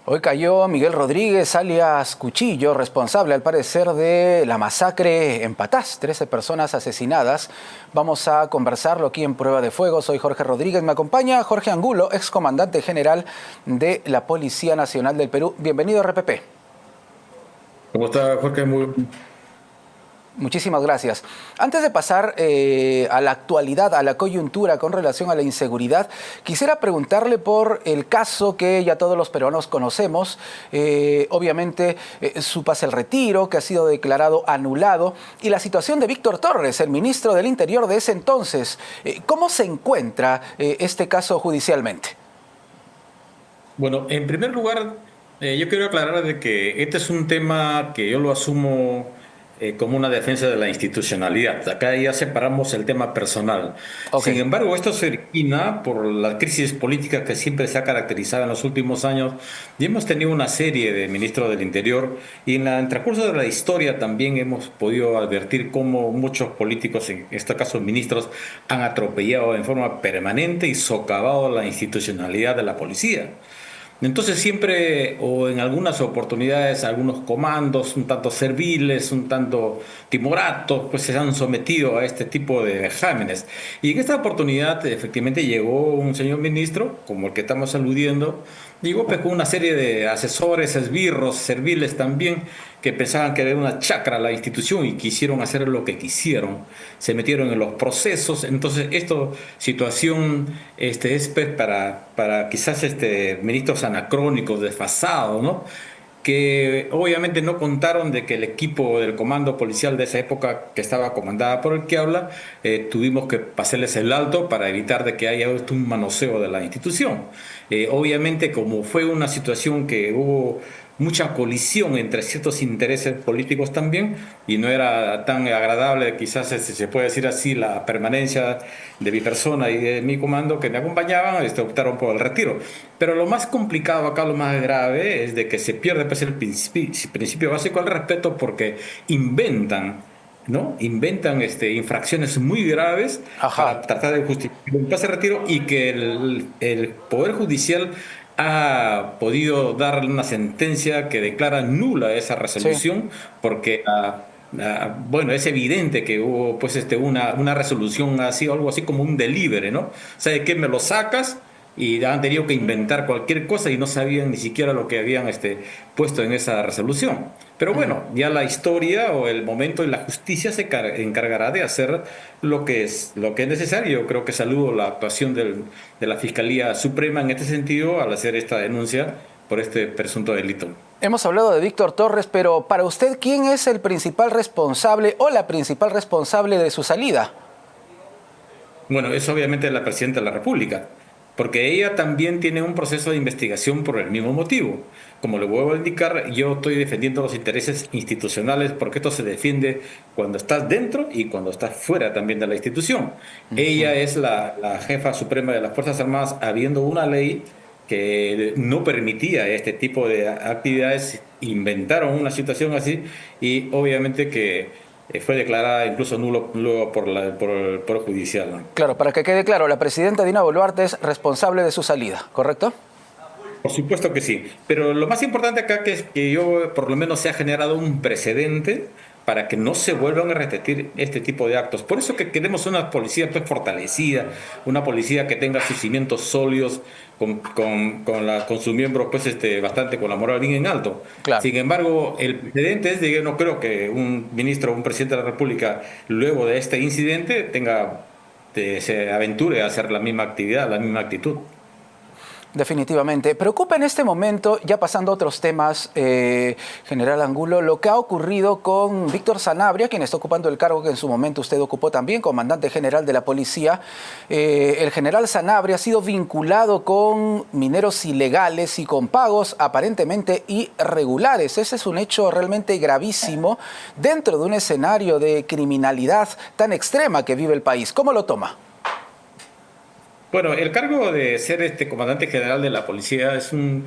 Hoy cayó Miguel Rodríguez, alias Cuchillo, responsable al parecer de la masacre en Patás, 13 personas asesinadas. Vamos a conversarlo aquí en Prueba de Fuego. Soy Jorge Rodríguez, me acompaña Jorge Angulo, excomandante general de la Policía Nacional del Perú. Bienvenido a RPP. ¿Cómo está, Jorge? Muchísimas gracias. Antes de pasar a la actualidad, a la coyuntura con relación a la inseguridad, quisiera preguntarle por el caso que ya todos los peruanos conocemos. Obviamente, su pase al retiro, que ha sido declarado anulado, y la situación de Víctor Torres, el ministro del Interior de ese entonces. ¿Cómo se encuentra este caso judicialmente? Bueno, en primer lugar, yo quiero aclarar de que este es un tema que yo lo asumo como una defensa de la institucionalidad. Acá ya separamos el tema personal. Ok. Sin embargo, esto se origina por la crisis política que siempre se ha caracterizado en los últimos años. Y hemos tenido una serie de ministros del Interior y en el transcurso de la historia también hemos podido advertir cómo muchos políticos, en este caso ministros, han atropellado en forma permanente y socavado la institucionalidad de la policía. Entonces siempre, o en algunas oportunidades, algunos comandos un tanto serviles, un tanto timoratos, pues se han sometido a este tipo de vejámenes. Y en esta oportunidad, efectivamente, llegó un señor ministro, como el que estamos aludiendo, llegó pues con una serie de asesores, esbirros, serviles también, que pensaban que era una chacra la institución y quisieron hacer lo que quisieron. Se metieron en los procesos. Entonces, esta situación es pues, para quizás ministros anacrónicos, desfasados, ¿no? Que obviamente no contaron de que el equipo del comando policial de esa época, que estaba comandada por el que habla, tuvimos que pasarles el alto para evitar de que haya un manoseo de la institución. Obviamente, como fue una situación que hubo mucha colisión entre ciertos intereses políticos también, y no era tan agradable, quizás si se puede decir así, la permanencia de mi persona y de mi comando que me acompañaban, optaron por el retiro. Pero lo más complicado acá, lo más grave, es de que se pierde pues, el principio básico del respeto porque inventan, ¿no? Inventan infracciones muy graves para Ajá. tratar de justificar un pase de retiro y que el Poder Judicial ha podido dar una sentencia que declara nula esa Sí. resolución porque bueno, es evidente que hubo pues una resolución así, algo así como un delivery, ¿no? ¿Sabe qué? Me lo sacas y han tenido que inventar cualquier cosa y no sabían ni siquiera lo que habían puesto en esa resolución. Pero bueno, ya la historia o el momento y la justicia encargará de hacer lo que es necesario. Yo creo que saludo la actuación de la Fiscalía Suprema en este sentido al hacer esta denuncia por este presunto delito. Hemos hablado de Víctor Torres, pero para usted, ¿quién es el principal responsable o la principal responsable de su salida? Bueno, es obviamente la presidenta de la República, porque ella también tiene un proceso de investigación por el mismo motivo. Como le vuelvo a indicar, yo estoy defendiendo los intereses institucionales porque esto se defiende cuando estás dentro y cuando estás fuera también de la institución. Ella es la jefa suprema de las Fuerzas Armadas, habiendo una ley que no permitía este tipo de actividades, inventaron una situación así y obviamente que fue declarada incluso nulo luego por el Poder Judicial, ¿no? Claro, para que quede claro, la presidenta Dina Boluarte es responsable de su salida, ¿correcto? Por supuesto que sí, pero lo más importante acá que es que yo por lo menos se ha generado un precedente para que no se vuelvan a repetir este tipo de actos. Por eso que queremos una policía pues, fortalecida, una policía que tenga sus cimientos sólidos, con sus miembros pues, bastante con la moral bien en alto. Claro. Sin embargo, el precedente es de que no creo que un ministro o un presidente de la República, luego de este incidente, se aventure a hacer la misma actividad, la misma actitud. Definitivamente. Preocupa en este momento, ya pasando a otros temas, General Angulo, lo que ha ocurrido con Víctor Sanabria, quien está ocupando el cargo que en su momento usted ocupó también, comandante general de la policía. El general Sanabria ha sido vinculado con mineros ilegales y con pagos aparentemente irregulares. Ese es un hecho realmente gravísimo dentro de un escenario de criminalidad tan extrema que vive el país. ¿Cómo lo toma? Bueno, el cargo de ser comandante general de la policía es un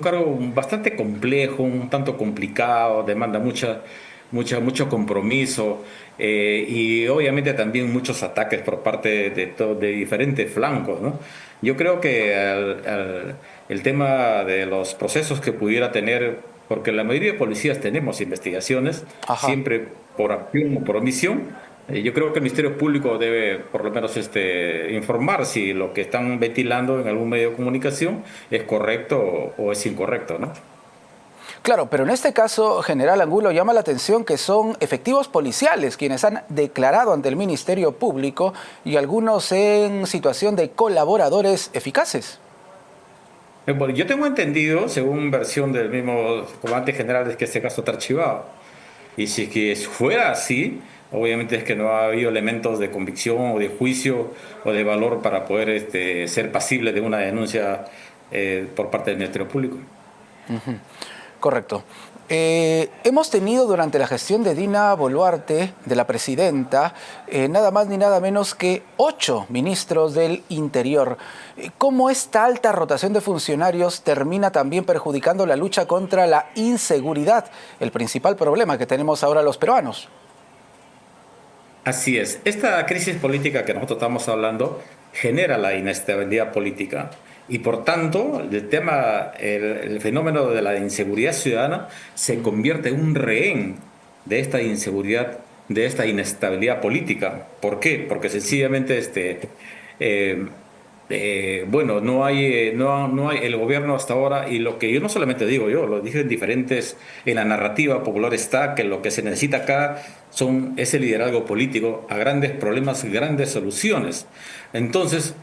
cargo bastante complejo, un tanto complicado, demanda mucho compromiso y obviamente también muchos ataques por parte de diferentes flancos, ¿no? Yo creo que el tema de los procesos que pudiera tener, porque la mayoría de policías tenemos investigaciones, Ajá. siempre por acción o por omisión. Yo creo que el Ministerio Público debe por lo menos informar si lo que están ventilando en algún medio de comunicación es correcto o es incorrecto, ¿no? Claro, pero en este caso, general Angulo, llama la atención que son efectivos policiales quienes han declarado ante el Ministerio Público y algunos en situación de colaboradores eficaces. Bueno, yo tengo entendido, según versión del mismo comandante general, es que este caso está archivado. Y si es que fuera así, obviamente es que no ha habido elementos de convicción o de juicio o de valor para poder ser pasible de una denuncia por parte del Ministerio Público. Correcto. Hemos tenido durante la gestión de Dina Boluarte, de la presidenta, nada más ni nada menos que 8 ministros del Interior. ¿Cómo esta alta rotación de funcionarios termina también perjudicando la lucha contra la inseguridad, el principal problema que tenemos ahora los peruanos? Así es. Esta crisis política que nosotros estamos hablando genera la inestabilidad política y por tanto el fenómeno de la inseguridad ciudadana se convierte en un rehén de esta inseguridad, de esta inestabilidad política. ¿Por qué? Porque sencillamente eh, bueno, no hay el gobierno hasta ahora, y lo que yo no solamente digo yo, lo dije en la narrativa popular está que lo que se necesita acá son ese liderazgo político a grandes problemas, grandes soluciones. Entonces,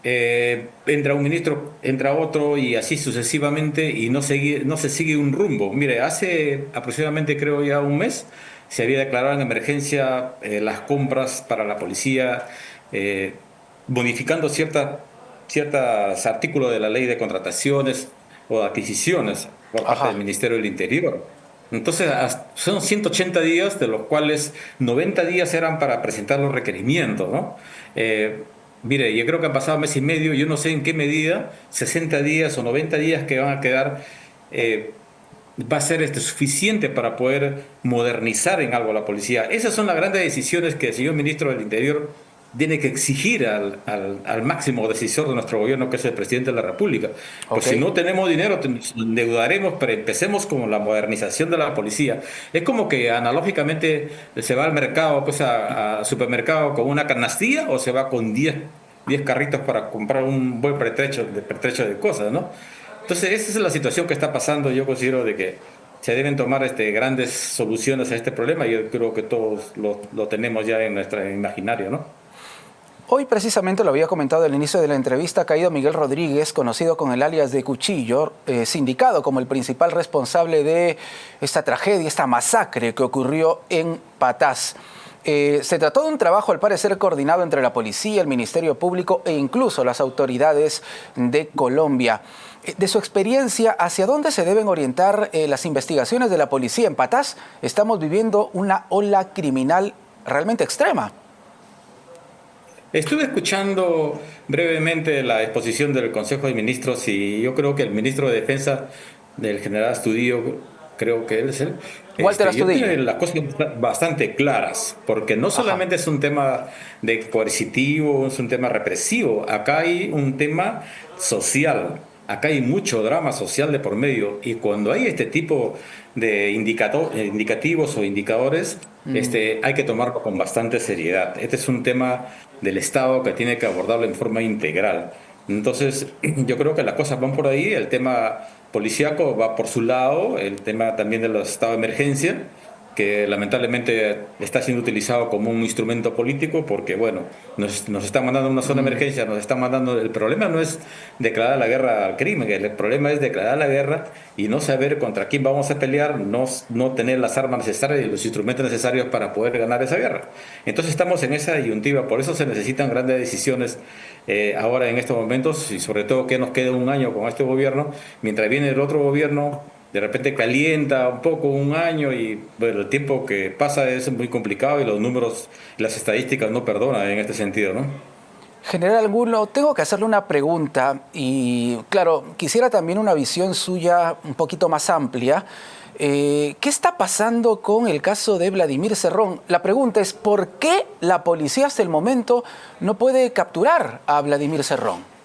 entra un ministro, entra otro y así sucesivamente y no se sigue un rumbo. Mire, hace aproximadamente creo ya un mes se había declarado en emergencia las compras para la policía, eh, modificando ciertos artículos de la ley de contrataciones o de adquisiciones por parte del Ajá. Ministerio del Interior. Entonces, son 180 días, de los cuales 90 días eran para presentar los requerimientos, ¿no? Eh, Mire, yo creo que han pasado mes y medio, yo no sé en qué medida, 60 días o 90 días que van a quedar, eh, va a ser suficiente para poder modernizar en algo a la policía. Esas son las grandes decisiones que el señor ministro del Interior tiene que exigir al máximo decisor de nuestro gobierno, que es el presidente de la República. Pues Ok. si no tenemos dinero, nos endeudaremos, pero empecemos con la modernización de la policía. Es como que analógicamente se va al mercado, pues a supermercado con una canastilla o se va con 10 carritos para comprar un buen pertrecho de cosas, ¿no? Entonces, esa es la situación que está pasando. Yo considero de que se deben tomar grandes soluciones a este problema y yo creo que todos lo tenemos ya en nuestro imaginario, ¿no? Hoy precisamente lo había comentado al inicio de la entrevista, ha caído Miguel Rodríguez, conocido con el alias de Cuchillo, sindicado como el principal responsable de esta tragedia, esta masacre que ocurrió en Patás. Se trató de un trabajo al parecer coordinado entre la policía, el Ministerio Público e incluso las autoridades de Colombia. De su experiencia, ¿hacia dónde se deben orientar las investigaciones de la policía en Patás? Estamos viviendo una ola criminal realmente extrema. Estuve escuchando brevemente la exposición del Consejo de Ministros y yo creo que el ministro de Defensa del general Astudillo, creo que él es él, Walter yo Astudillo. tiene las cosas bastante claras, porque no Ajá. solamente es un tema de coercitivo, es un tema represivo, acá hay un tema social. Acá hay mucho drama social de por medio y cuando hay este tipo de indicativos o indicadores, hay que tomarlo con bastante seriedad. Este es un tema del Estado que tiene que abordarlo en forma integral. Entonces, yo creo que las cosas van por ahí, el tema policíaco va por su lado, el tema también del estado de emergencia, que lamentablemente está siendo utilizado como un instrumento político porque, bueno, nos están mandando a una zona de emergencia, nos están mandando... El problema no es declarar la guerra al crimen, el problema es declarar la guerra y no saber contra quién vamos a pelear, no tener las armas necesarias y los instrumentos necesarios para poder ganar esa guerra. Entonces estamos en esa disyuntiva, por eso se necesitan grandes decisiones ahora en estos momentos y sobre todo que nos quede un año con este gobierno, mientras viene el otro gobierno de repente calienta un poco un año y bueno, el tiempo que pasa es muy complicado y los números, las estadísticas no perdonan en este sentido, ¿no? General Angulo, tengo que hacerle una pregunta y claro, quisiera también una visión suya un poquito más amplia. ¿Qué está pasando con el caso de Vladimir Cerrón? La pregunta es, ¿por qué la policía hasta el momento no puede capturar a Vladimir Cerrón?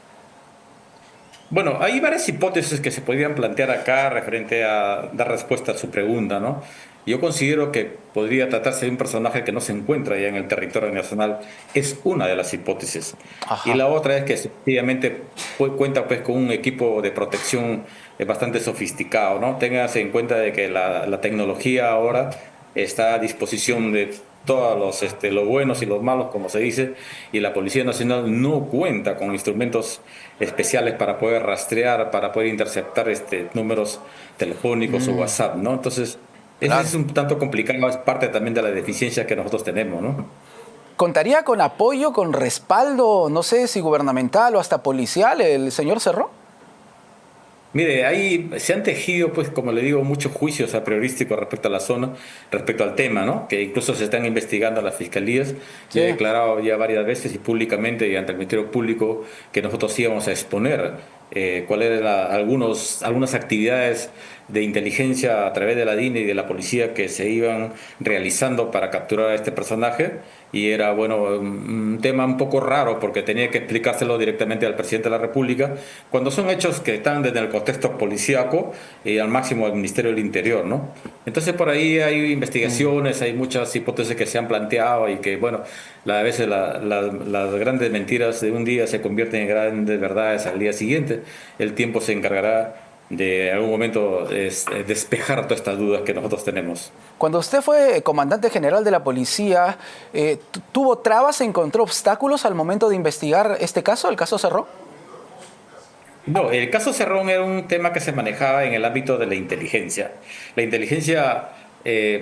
Bueno, hay varias hipótesis que se podrían plantear acá referente a dar respuesta a su pregunta, ¿no? Yo considero que podría tratarse de un personaje que no se encuentra ya en el territorio nacional. Es una de las hipótesis. Y Ajá. la otra es que efectivamente cuenta pues con un equipo de protección bastante sofisticado, ¿no? Téngase en cuenta de que la tecnología ahora está a disposición de todos los buenos y los malos, como se dice, y la Policía Nacional no cuenta con instrumentos especiales para poder rastrear, para poder interceptar números telefónicos o Mm, WhatsApp, ¿no? Entonces, ese es claro. un tanto complicado, es parte también de la deficiencia que nosotros tenemos, ¿no? ¿Contaría con apoyo, con respaldo, no sé si gubernamental o hasta policial, el señor Cerrón? Mire, ahí se han tejido, pues, como le digo, muchos juicios a priorísticos respecto a la zona, respecto al tema, ¿no? Que incluso se están investigando las fiscalías. Yo he Sí. declarado ya varias veces y públicamente y ante el Ministerio Público que nosotros íbamos a exponer cuáles eran algunas actividades de inteligencia a través de la DINI y de la policía que se iban realizando para capturar a este personaje. Y era, bueno, un tema un poco raro porque tenía que explicárselo directamente al presidente de la República, cuando son hechos que están desde el contexto policíaco y al máximo del Ministerio del Interior, ¿no? Entonces por ahí hay Mm. investigaciones, hay muchas hipótesis que se han planteado y que, bueno, a veces las grandes mentiras de un día se convierten en grandes verdades al día siguiente. El tiempo se encargará de algún momento despejar todas estas dudas que nosotros tenemos. Cuando usted fue comandante general de la policía, ¿tuvo trabas, encontró obstáculos al momento de investigar este caso, el caso Cerrón? No, el caso Cerrón era un tema que se manejaba en el ámbito de la inteligencia. La inteligencia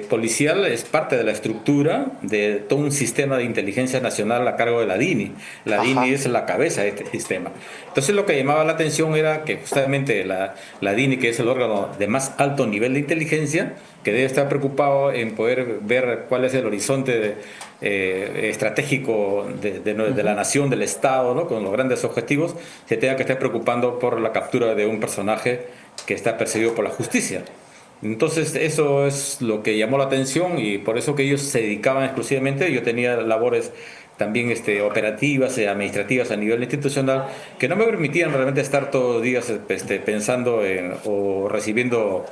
policial es parte de la estructura de todo un sistema de inteligencia nacional a cargo de la DINI. La DINI Ajá. es la cabeza de este sistema. Entonces lo que llamaba la atención era que justamente la DINI, que es el órgano de más alto nivel de inteligencia, que debe estar preocupado en poder ver cuál es el horizonte estratégico de la Ujú. nación, del Estado, ¿no? Con los grandes objetivos, se tenga que estar preocupando por la captura de un personaje que está perseguido por la justicia. Entonces, eso es lo que llamó la atención y por eso que ellos se dedicaban exclusivamente. Yo tenía labores también operativas y administrativas a nivel institucional que no me permitían realmente estar todos los días pensando o recibiendo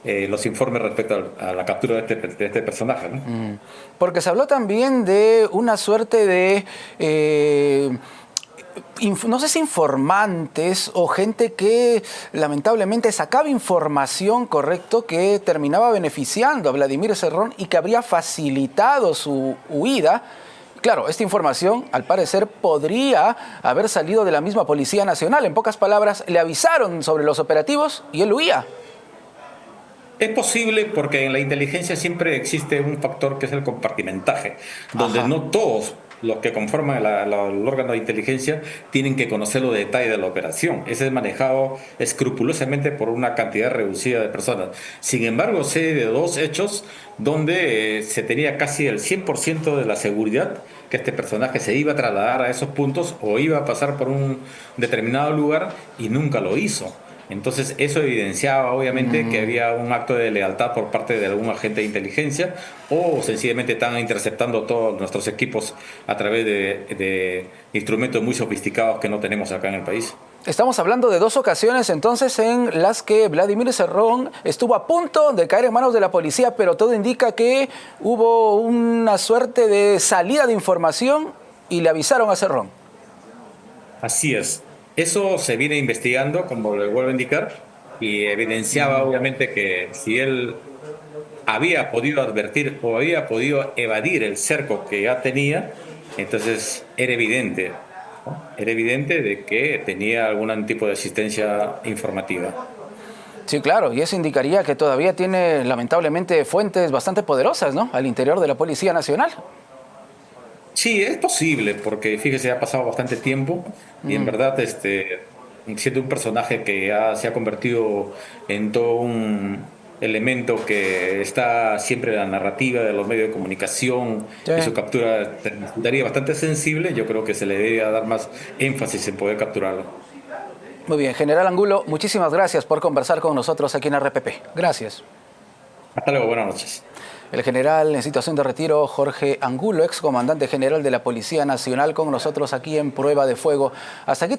los informes respecto a la captura de este personaje, ¿no? Mm. Porque se habló también de una suerte de, no sé si informantes o gente que lamentablemente sacaba información, correcto, que terminaba beneficiando a Vladimir Cerrón y que habría facilitado su huida. Claro, esta información, al parecer, podría haber salido de la misma Policía Nacional. En pocas palabras, le avisaron sobre los operativos y él huía. Es posible porque en la inteligencia siempre existe un factor que es el compartimentaje, donde Ajá. no todos los que conforman el órgano de inteligencia tienen que conocer los detalles de la operación. Ese es manejado escrupulosamente por una cantidad reducida de personas. Sin embargo, sé de dos hechos donde se tenía casi el 100% de la seguridad que este personaje se iba a trasladar a esos puntos o iba a pasar por un determinado lugar y nunca lo hizo. Entonces, eso evidenciaba obviamente que Mm. había un acto de lealtad por parte de algún agente de inteligencia o sencillamente estaban interceptando todos nuestros equipos a través de instrumentos muy sofisticados que no tenemos acá en el país. Estamos hablando de dos ocasiones entonces en las que Vladimir Cerrón estuvo a punto de caer en manos de la policía, pero todo indica que hubo una suerte de salida de información y le avisaron a Cerrón. Así es. Eso se viene investigando, como le vuelvo a indicar, y evidenciaba obviamente que si él había podido advertir o había podido evadir el cerco que ya tenía, entonces era evidente, ¿no? Era evidente de que tenía algún tipo de asistencia informativa. Sí, claro, y eso indicaría que todavía tiene lamentablemente fuentes bastante poderosas, ¿no? Al interior de la Policía Nacional. Sí, es posible, porque fíjese, ha pasado bastante tiempo y en Mm. verdad, siendo un personaje que se ha convertido en todo un elemento que está siempre en la narrativa de los medios de comunicación Sí. y su captura resultaría bastante sensible, yo creo que se le debería dar más énfasis en poder capturarlo. Muy bien, General Angulo, muchísimas gracias por conversar con nosotros aquí en RPP. Gracias. Hasta luego, buenas noches. El general en situación de retiro, Jorge Angulo, ex comandante general de la Policía Nacional, con nosotros aquí en Prueba de Fuego. Hasta aquí